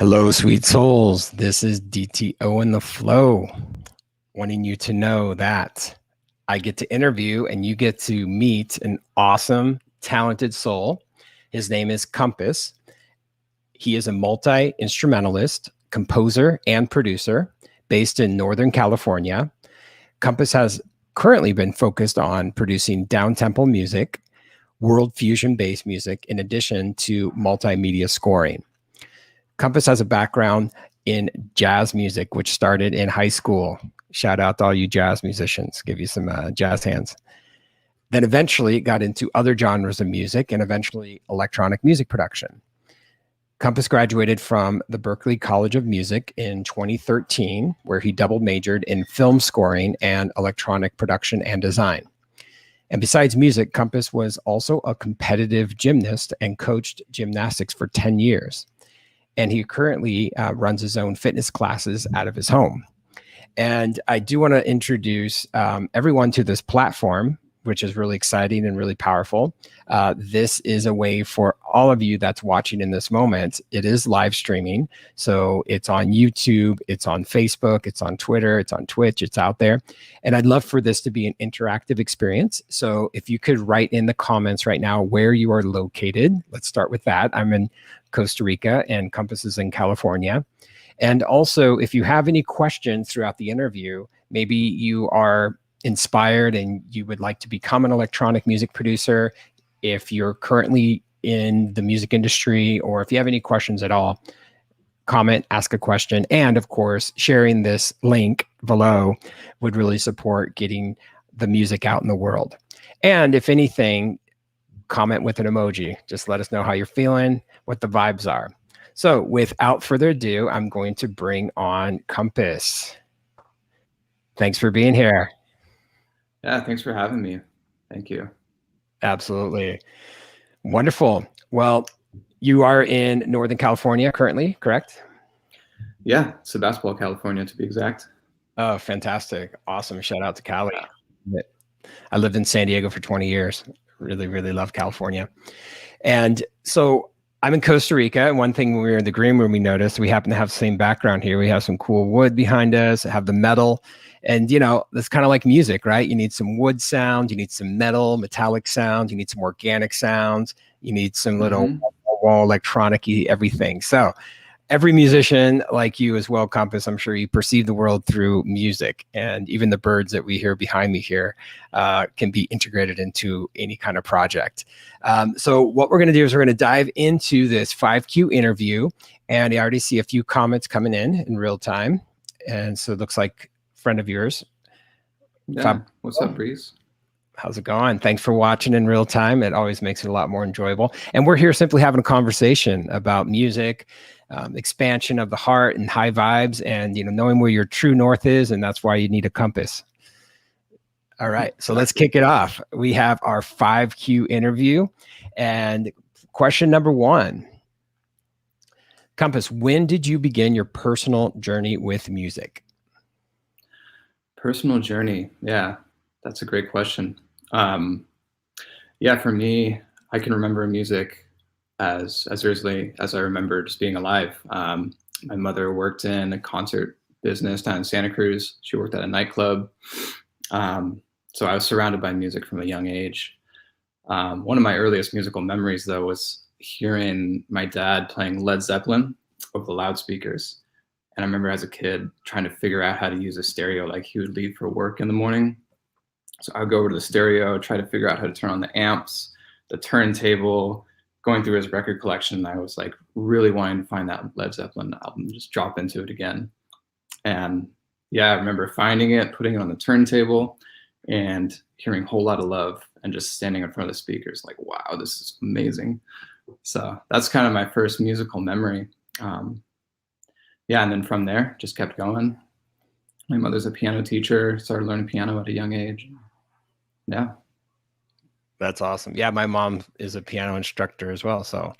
Hello, sweet souls. This is DTO in the flow, wanting you to know that I get to interview and you get to meet an awesome, talented soul. His name is Kompass. He is a multi-instrumentalist, composer, and producer based in Northern California. Kompass has currently been focused on producing down-tempo music, world fusion-based music, in addition to multimedia scoring. Kompass has a background in jazz music, which started in high school. Shout out to all you jazz musicians. Give you some jazz hands. Then eventually got into other genres of music and eventually electronic music production. Kompass graduated from the Berklee College of Music in 2013, where he double majored in film scoring and electronic production and design. And besides music, Kompass was also a competitive gymnast and coached gymnastics for 10 years. And he currently runs his own fitness classes out of his home. And I do want to introduce everyone to this platform, which is really exciting and really powerful. This is a way for all of you that's watching in this moment. It is live streaming. So it's on YouTube, it's on Facebook, it's on Twitter, it's on Twitch, it's out there. And I'd love for this to be an interactive experience. So if you could write in the comments right now where you are located. Let's start with that. I'm in Costa Rica and Kompass is in California. And also, if you have any questions throughout the interview, maybe you are inspired and you would like to become an electronic music producer, if you're currently in the music industry, or if you have any questions at all, comment, ask a question. And of course, sharing this link below would really support getting the music out in the world. And if anything, comment with an emoji. Just let us know how you're feeling, what the vibes are. So without further ado, I'm going to bring on Kompass. Thanks for being here. Yeah, thanks for having me. Thank you. Absolutely. Wonderful. Well, you are in Northern California currently, correct? Yeah, Sebastopol, California, to be exact. Oh, fantastic. Awesome. Shout out to Cali. I lived in San Diego for 20 years. Really, really love California. And so I'm in Costa Rica. And one thing when we were in the green room, we noticed we happen to have the same background here. We have some cool wood behind us, have the metal. And, you know, that's kind of like music, right? You need some wood sound, you need some metallic sound, you need some organic sounds, you need some little wall electronic-y everything. So every musician like you as well, Kompass, I'm sure you perceive the world through music, and even the birds that we hear behind me here can be integrated into any kind of project. So what we're going to do is we're going to dive into this 5Q interview, and I already see a few comments coming in real time. And so it looks like a friend of yours. Yeah. What's up, Breeze? How's it going? Thanks for watching in real time. It always makes it a lot more enjoyable. And we're here simply having a conversation about music, expansion of the heart and high vibes, and, you know, knowing where your true north is. And that's why you need a compass. All right. So let's kick it off. We have our 5Q interview, and question number one. Kompass, when did you begin your personal journey with music? Personal journey. Yeah, that's a great question. Yeah, for me, I can remember music as early as I remember just being alive. My mother worked in a concert business down in Santa Cruz. She worked at a nightclub. So I was surrounded by music from a young age. One of my earliest musical memories, though, was hearing my dad playing Led Zeppelin over the loudspeakers. And I remember as a kid trying to figure out how to use a stereo. Like, he would leave for work in the morning. So I would go over to the stereo, try to figure out how to turn on the amps, the turntable, going through his record collection. I was like really wanting to find that Led Zeppelin album, just drop into it again. And yeah, I remember finding it, putting it on the turntable, and hearing Whole Lotta Love and just standing in front of the speakers like, wow, this is amazing. So that's kind of my first musical memory. Yeah, and then from there, just kept going. My mother's a piano teacher, started learning piano at a young age. Yeah. That's awesome. Yeah, my mom is a piano instructor as well. So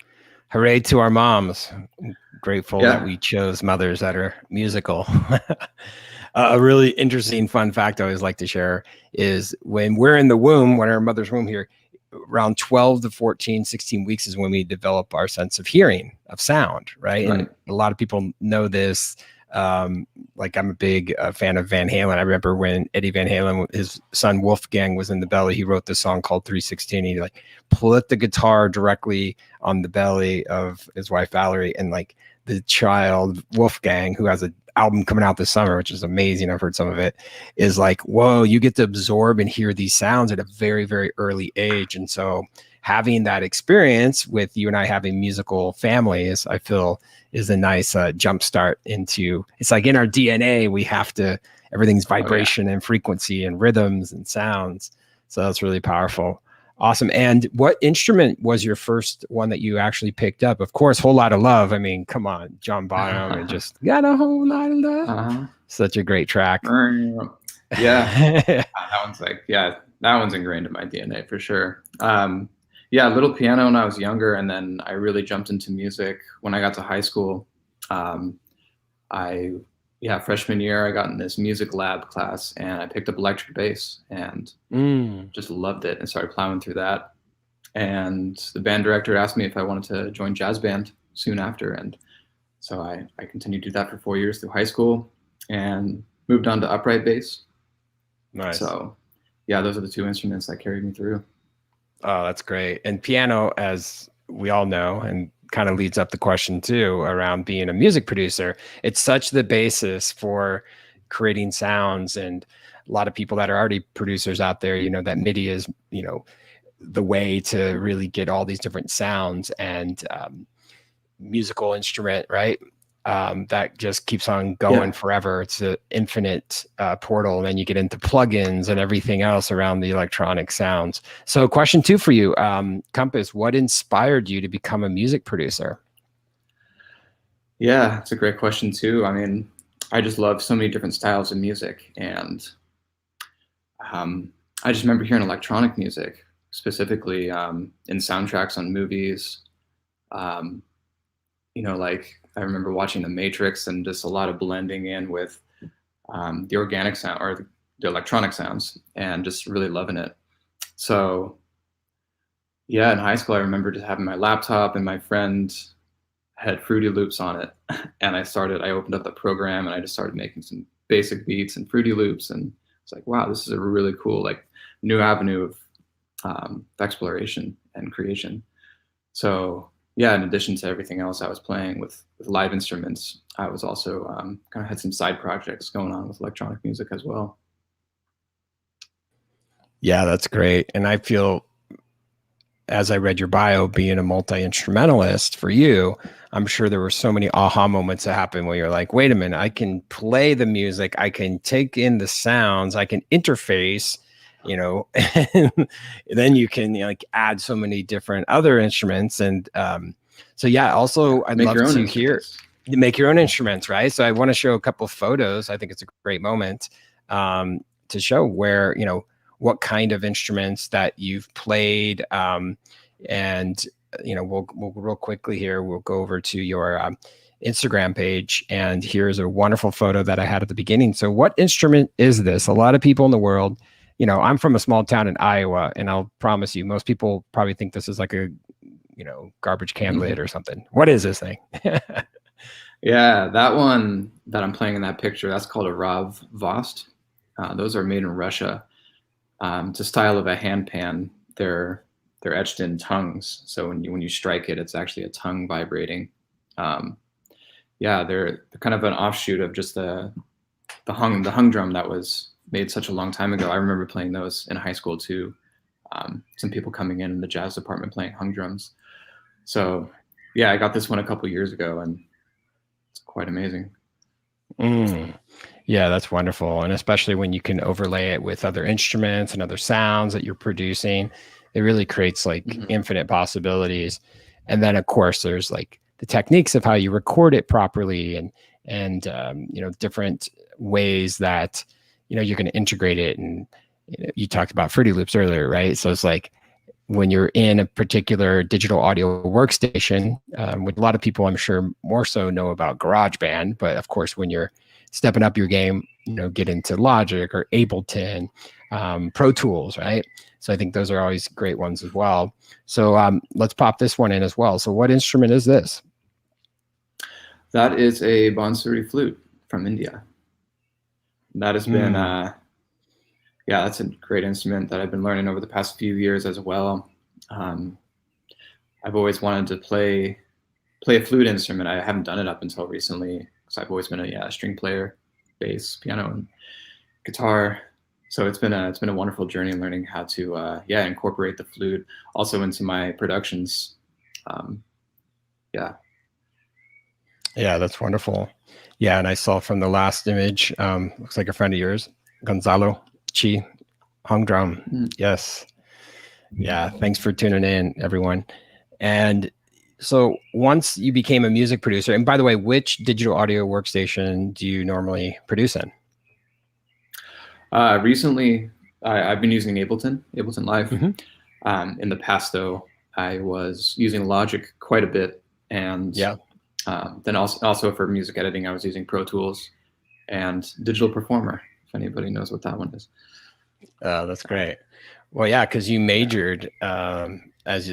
hooray to our moms. I'm grateful that we chose mothers that are musical. A really interesting fun fact I always like to share is when we're in the womb, when our mother's womb here, around 12 to 14, 16 weeks is when we develop our sense of hearing, of sound, right? And a lot of people know this. Like I'm a big fan of Van Halen. I remember when Eddie Van Halen, his son Wolfgang was in the belly, he wrote this song called 316. He like put the guitar directly on the belly of his wife Valerie, and like the child Wolfgang, who has an album coming out this summer, which is amazing, I've heard some of it, is like, whoa, you get to absorb and hear these sounds at a very, very early age. And so having that experience with you and I having musical families, I feel is a nice jump start into, it's like in our DNA, we have to, everything's vibration and frequency and rhythms and sounds. So that's really powerful. Awesome. And what instrument was your first one that you actually picked up? Of course, Whole Lot of Love. I mean, come on, John Bonham, and just got a whole lot of love. Such a great track. Yeah. That one's like, that one's ingrained in my DNA for sure. Yeah, little piano when I was younger, and then I really jumped into music when I got to high school. Freshman year, I got in this music lab class, and I picked up electric bass and just loved it and started plowing through that. And the band director asked me if I wanted to join jazz band soon after, and so I continued to do that for 4 years through high school and moved on to upright bass. Nice. So yeah, those are the two instruments that carried me through. Oh, that's great. And piano, as we all know, and kind of leads up the question too, around being a music producer, it's such the basis for creating sounds. And a lot of people that are already producers out there, you know, that MIDI is, you know, the way to really get all these different sounds and musical instrument, right? That just keeps on going forever. It's an infinite portal. And then you get into plugins and everything else around the electronic sounds. So question 2 for you, Kompass, what inspired you to become a music producer? Yeah, it's a great question too. I mean, I just love so many different styles of music. And I just remember hearing electronic music, specifically in soundtracks on movies. You know, like I remember watching The Matrix and just a lot of blending in with the organic sound or the electronic sounds and just really loving it. So yeah, in high school, I remember just having my laptop and my friend had Fruity Loops on it. And I opened up the program and I just started making some basic beats and Fruity Loops. And it's like, wow, this is a really cool, like new avenue of exploration and creation. So yeah, in addition to everything else I was playing with live instruments, I was also kind of had some side projects going on with electronic music as well. Yeah, that's great. And I feel, as I read your bio, being a multi-instrumentalist for you, I'm sure there were so many aha moments that happened where you're like, wait a minute, I can play the music, I can take in the sounds, I can interface, you know, and then you can, you know, like add so many different other instruments. And so, yeah, also I'd love to hear, make your own instruments, right? So I want to show a couple of photos. I think it's a great moment to show where, you know, what kind of instruments that you've played. And, you know, we'll real quickly here, we'll go over to your Instagram page. And here's a wonderful photo that I had at the beginning. So what instrument is this? A lot of people in the world, you know, I'm from a small town in Iowa, and I'll promise you, most people probably think this is like a, you know, garbage can lid or something. What is this thing? Yeah, that one that I'm playing in that picture, that's called a Rav Vost. Those are made in Russia. It's a style of a handpan. They're etched in tongues. So when you strike it, it's actually a tongue vibrating. Yeah, they're kind of an offshoot of just the hung drum that was made such a long time ago. I remember playing those in high school too. Some people coming in the jazz department playing hung drums. So yeah, I got this one a couple years ago, and it's quite amazing. Yeah, that's wonderful. And especially when you can overlay it with other instruments and other sounds that you're producing, it really creates like infinite possibilities. And then of course there's like the techniques of how you record it properly and you know, different ways that, you know, you're going to integrate it. And you know, you talked about Fruity Loops earlier, right? So it's like when you're in a particular digital audio workstation, which a lot of people, I'm sure, more so know about GarageBand, but of course, when you're stepping up your game, you know, get into Logic or Ableton, Pro Tools, right? So I think those are always great ones as well. So let's pop this one in as well. So what instrument is this? That is a bansuri flute from India. That has been, yeah, that's a great instrument that I've been learning over the past few years as well. I've always wanted to play a flute instrument. I haven't done it up until recently because I've always been a string player, bass, piano, and guitar. So it's been a wonderful journey learning how to incorporate the flute also into my productions. Yeah, that's wonderful. Yeah, and I saw from the last image, looks like a friend of yours, Gonzalo Chi, hung drum. Yes. Yeah, thanks for tuning in, everyone. And so once you became a music producer, and by the way, which digital audio workstation do you normally produce in? Recently, I've been using Ableton Live. In the past, though, I was using Logic quite a bit, and then also for music editing, I was using Pro Tools and Digital Performer, if anybody knows what that one is. That's great. Well, yeah, because you majored as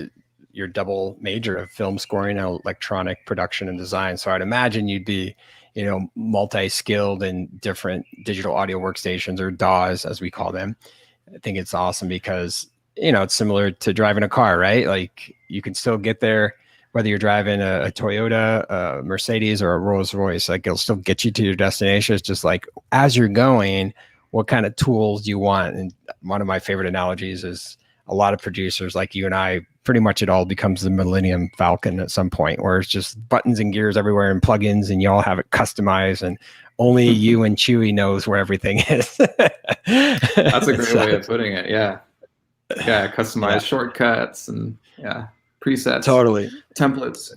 your double major of film scoring and electronic production and design. So I'd imagine you'd be, multi-skilled in different digital audio workstations, or DAWs, as we call them. I think it's awesome because, it's similar to driving a car, right? Like you can still get there whether you're driving a Toyota, a Mercedes, or a Rolls Royce. Like it'll still get you to your destination. It's just like, as you're going, what kind of tools do you want? And one of my favorite analogies is a lot of producers like you and I, pretty much it all becomes the Millennium Falcon at some point, where it's just buttons and gears everywhere and plugins, and you all have it customized, and only you and Chewy knows where everything is. That's a great way of putting it. Yeah. Yeah. Customized shortcuts and presets. Totally. Templates.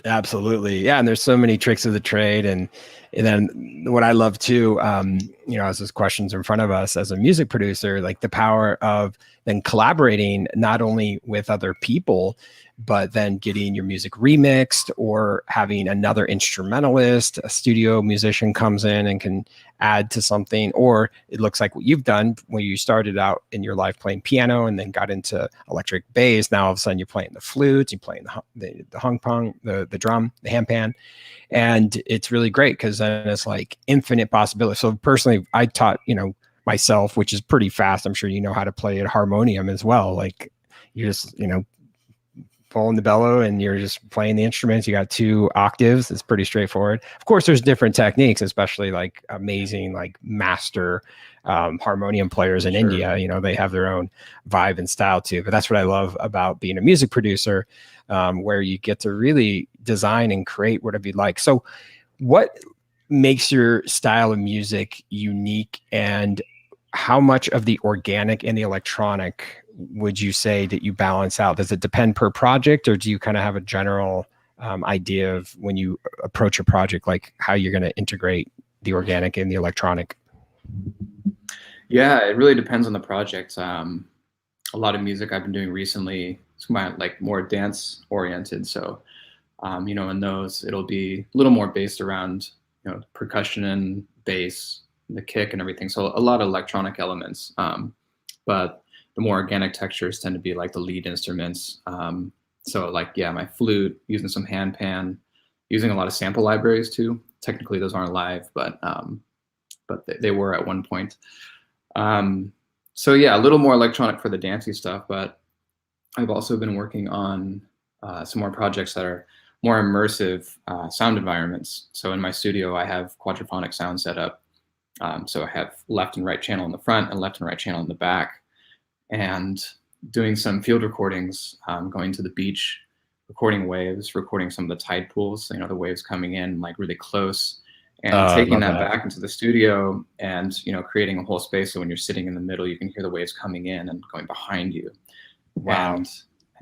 Absolutely. Yeah. And there's so many tricks of the trade. And then what I love too, as those questions in front of us as a music producer, like the power of then collaborating not only with other people, but then getting your music remixed, or having another instrumentalist, a studio musician comes in and can add to something. Or it looks like what you've done when you started out in your life playing piano and then got into electric bass. Now all of a sudden you're playing the flutes, you're playing the hung pong, the drum, the handpan. And it's really great because then it's like infinite possibility. So personally, I taught, myself, which is pretty fast. I'm sure you know how to play a harmonium as well. Like you just, pulling the bellow and you're just playing the instruments. You got 2 octaves. It's pretty straightforward. Of course, there's different techniques, especially like amazing, like master harmonium players in India. They have their own vibe and style too. But that's what I love about being a music producer, where you get to really design and create whatever you like. So what makes your style of music unique, and how much of the organic and the electronic would you say that you balance out? Does it depend per project, or do you kind of have a general idea of when you approach a project, like how you're going to integrate the organic and the electronic? Yeah, it really depends on the project. A lot of music I've been doing recently is like more dance oriented. So, in those, it'll be a little more based around, percussion and bass, the kick and everything. So a lot of electronic elements. But the more organic textures tend to be like the lead instruments. So like, my flute, using some handpan, using a lot of sample libraries too. Technically those aren't live, but they were at one point. So a little more electronic for the dancey stuff, but I've also been working on some more projects that are more immersive sound environments. So in my studio, I have quadraphonic sound set up. So I have left and right channel in the front and left and right channel in the back, and doing some field recordings, going to the beach, recording waves, recording some of the tide pools, the waves coming in like really close, and taking that back into the studio and, creating a whole space. So when you're sitting in the middle, you can hear the waves coming in and going behind you. Wow. And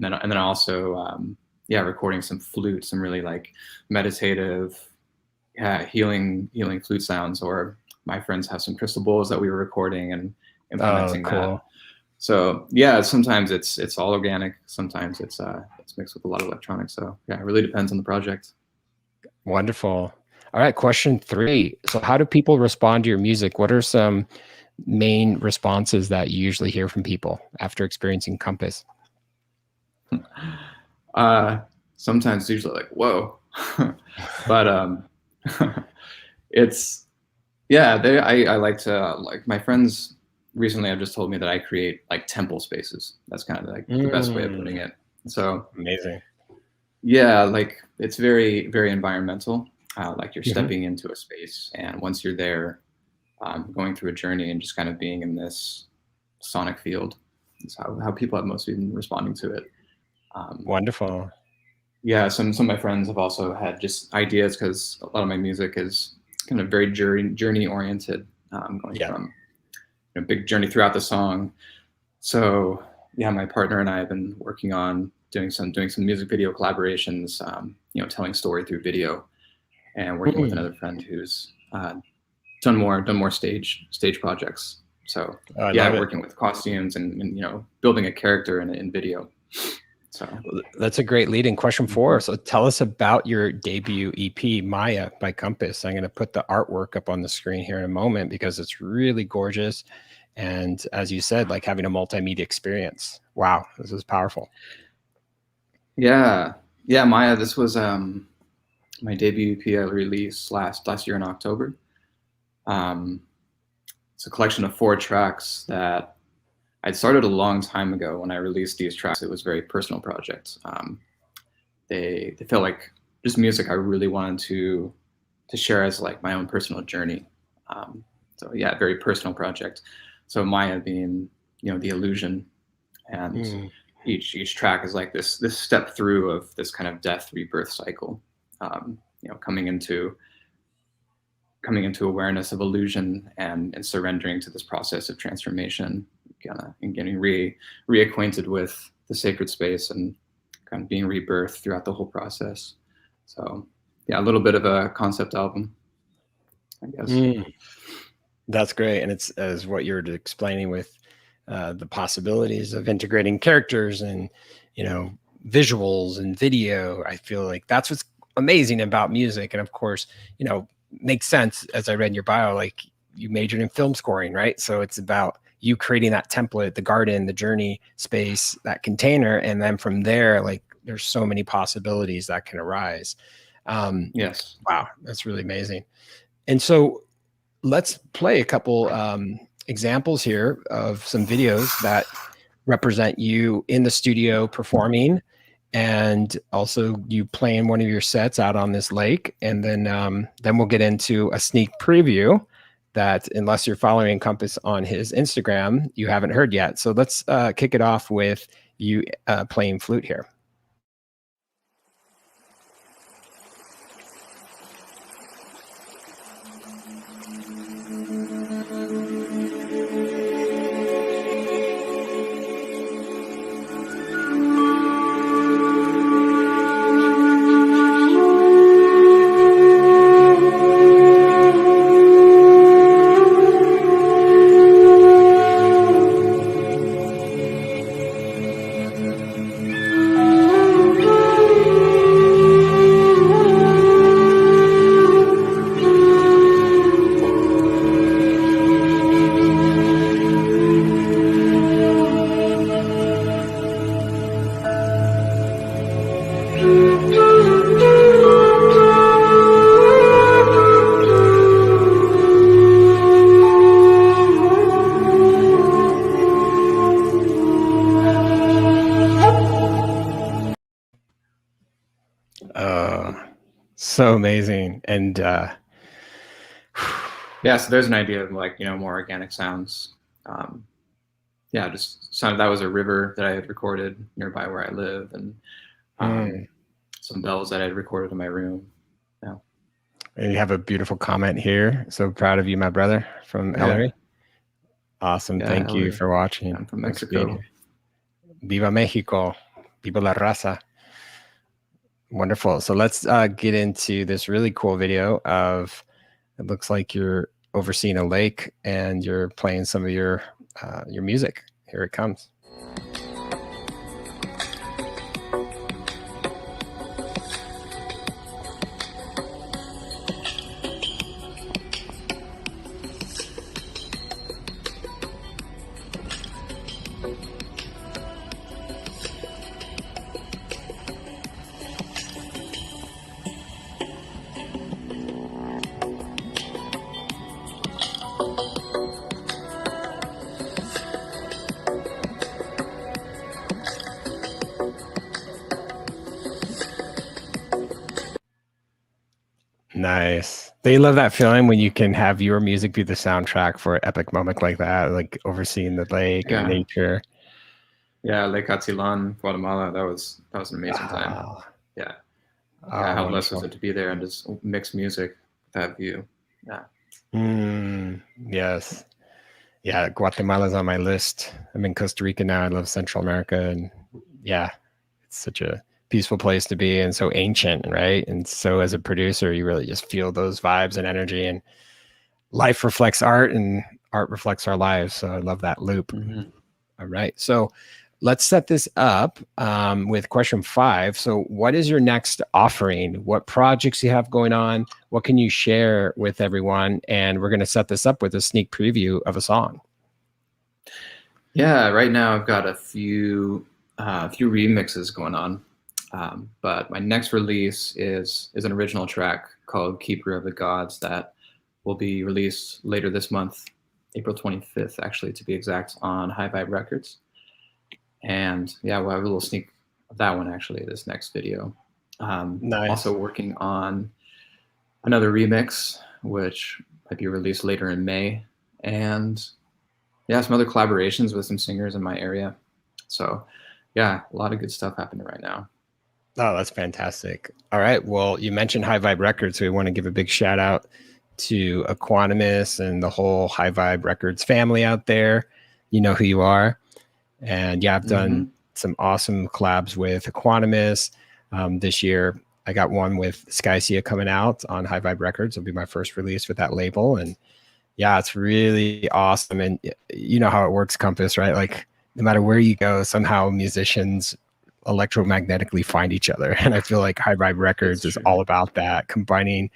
then also, recording some flute, some really like meditative, healing flute sounds. Or my friends have some crystal bowls that we were recording and implementing that. So sometimes it's all organic. Sometimes it's mixed with a lot of electronics. So it really depends on the project. Wonderful. All right, question 3. So how do people respond to your music? What are some main responses that you usually hear from people after experiencing Kompass? Sometimes it's usually like, whoa. But it's, yeah, I like to, like, my friends recently have just told me that I create like temple spaces. That's kind of like the best way of putting it. So Amazing. yeah, like it's very, very environmental. Like you're Mhm. stepping into a space, and once you're there, going through a journey and just kind of being in this sonic field is how people have mostly been responding to it. Um, Wonderful. yeah, some of my friends have also had just ideas because a lot of my music is kind of very journey oriented, going Yeah. from big journey throughout the song. So yeah, my partner and I have been working on doing some music video collaborations, telling story through video, and working with Mm. another friend who's done more stage projects. So Oh, I love yeah, it. working with costumes and building a character in video. So That's a great leading question for us. So tell us about your debut EP, Maya by Kompass. I'm going to put the artwork up on the screen here in a moment because it's really gorgeous. And as you said, like having a multimedia experience. Wow, this is powerful. yeah, Maya. This was my debut EP I released last year in October. Um, it's a collection of 4 tracks that I'd started a long time ago. When I released these tracks, it was a very personal project. They felt like just music I really wanted to share as like my own personal journey. So yeah, very personal project. So Maya being the illusion, and Mm. each track is like this step through of this kind of death rebirth cycle. Coming into awareness of illusion and surrendering to this process of transformation, and getting reacquainted with the sacred space and kind of being rebirthed throughout the whole process. So yeah, a little bit of a concept album, I guess. Mm. That's great. And it's as what you're explaining with the possibilities of integrating characters and, visuals and video. I feel like that's what's amazing about music. And of course, makes sense as I read in your bio, like you majored in film scoring, right? So it's about you creating that template, the garden, the journey space, that container. And then from there, like there's so many possibilities that can arise. Yes. Wow, that's really amazing. And so let's play a couple examples here of some videos that represent you in the studio performing, and also you playing one of your sets out on this lake. And then we'll get into a sneak preview that, unless you're following Kompass on his Instagram, you haven't heard yet. So let's kick it off with you playing flute here. So amazing. And Yeah, so there's an idea of like more organic sounds. Yeah, just sounded that was a river that I had recorded nearby where I live, and some bells that I had recorded in my room. Yeah. And you have a beautiful comment here. So proud of you, my brother, from Ellery. Awesome. Yeah, Thank Ellery. you for watching. I'm from Thanks for being Mexico. here. Viva Mexico. Viva la raza. Wonderful. So let's get into this really cool video of, it looks like you're overseeing a lake and you're playing some of your music. Here it comes. Nice. They love that feeling when you can have your music be the soundtrack for an epic moment like that, like overseeing the lake and Yeah. nature. Yeah, Lake Atzilan, Guatemala. That was an amazing time. Ah, Yeah. Yeah, oh, how blessed was wonderful. it to be there and just mix music with that view. Yeah. Yes. Yeah, Guatemala's on my list. I'm in Costa Rica now. I love Central America, and yeah, it's such a peaceful place to be and so ancient, right? And so as a producer, you really just feel those vibes and energy, and life reflects art and art reflects our lives. So I love that loop. Mm-hmm. All right. So let's set this up with question 5. So what is your next offering? What projects you have going on? What can you share with everyone? And we're going to set this up with a sneak preview of a song. Yeah, right now I've got a few remixes going on, but my next release is an original track called "Keeper of the Gods" that will be released later this month, April 25th, actually to be exact, on High Vibe Records. And yeah, we'll have a little sneak of that one actually this next video. Nice. Also working on another remix, which might be released later in May, and yeah, some other collaborations with some singers in my area. So yeah, a lot of good stuff happening right now. Oh, that's fantastic. All right. Well, you mentioned High Vibe Records, so we want to give a big shout out to Equanimous and the whole High Vibe Records family out there. You know who you are. And yeah, I've done some awesome collabs with Equanimous this year. I got one with Skycia coming out on High Vibe Records. It'll be my first release with that label. And yeah, it's really awesome. And you know how it works, Kompass, right? Like no matter where you go, somehow musicians electromagnetically find each other. And I feel like High Vibe Records is all about that, combining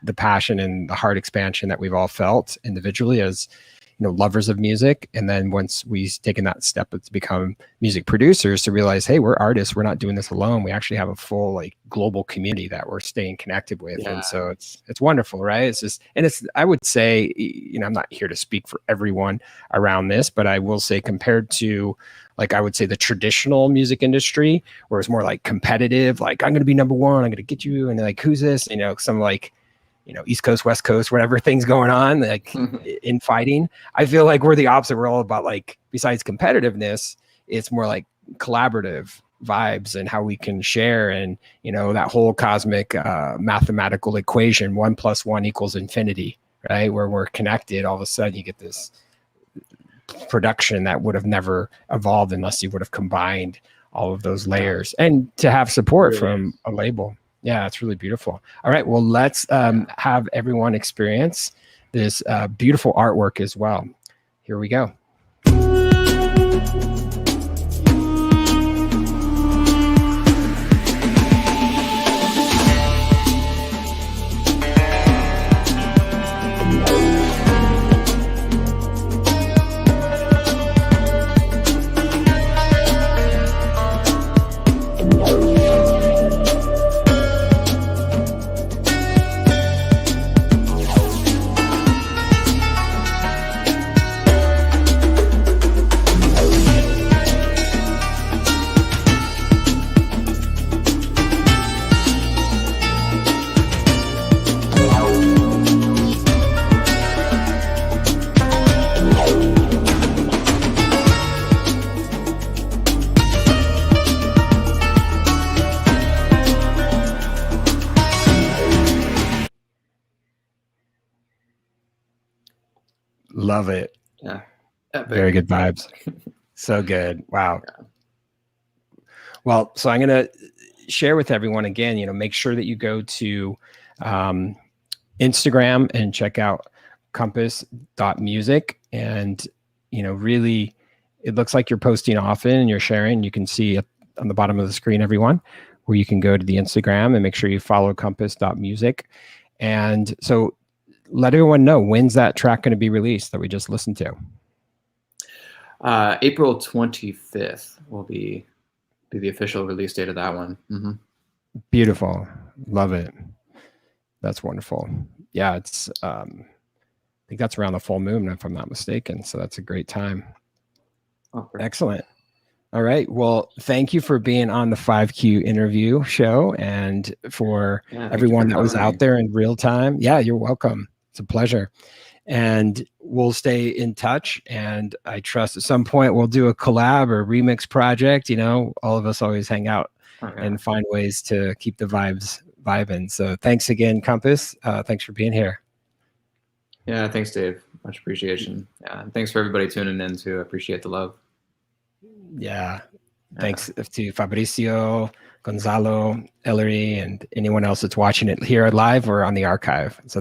the passion and the heart expansion that we've all felt individually as lovers of music, and then once we've taken that step to become music producers, to realize, hey, we're artists, we're not doing this alone, we actually have a full like global community that we're staying connected with. And so it's wonderful, right? It's just, and it's, I would say, I'm not here to speak for everyone around this, but I will say, compared to like, I would say the traditional music industry, where it's more like competitive, like I'm going to be number one, I'm going to get you, and like, who's this, some like East Coast, West Coast, whatever things going on, like in fighting. I feel like we're the opposite. We're all about, like, besides competitiveness, it's more like collaborative vibes and how we can share, and that whole cosmic mathematical equation, 1 + 1 = infinity, right? Where we're connected, all of a sudden you get this production that would have never evolved unless you would have combined all of those layers, and to have support from a label. Yeah, it's really beautiful. All right, well, let's have everyone experience this beautiful artwork as well. Here we go. Love it. Yeah. Very good vibes. So good. Wow. Well, so I'm going to share with everyone again, make sure that you go to Instagram and check out kompass.music. And, really, it looks like you're posting often and you're sharing. You can see on the bottom of the screen, everyone, where you can go to the Instagram and make sure you follow kompass.music. And so let everyone know, when's that track going to be released that we just listened to? April 25th will be the official release date of that one. Mm-hmm. Beautiful. Love it. That's wonderful. Yeah, it's I think that's around the full moon, if I'm not mistaken. So that's a great time. Oh, excellent. All right. Well, thank you for being on the 5Q interview show and for Yeah, thank you for everyone that was having out me. there in real time. Yeah, you're welcome. It's a pleasure. And we'll stay in touch. And I trust at some point we'll do a collab or remix project. You know, all of us always hang out Oh, yeah. and find ways to keep the vibes vibing. So thanks again, Compass. Thanks for being here. Yeah, thanks, Dave. Much appreciation. Yeah, and thanks for everybody tuning in too. I appreciate the love. Yeah. Yeah. Thanks to Fabricio, Gonzalo, Ellery, and anyone else that's watching it here live or on the archive. So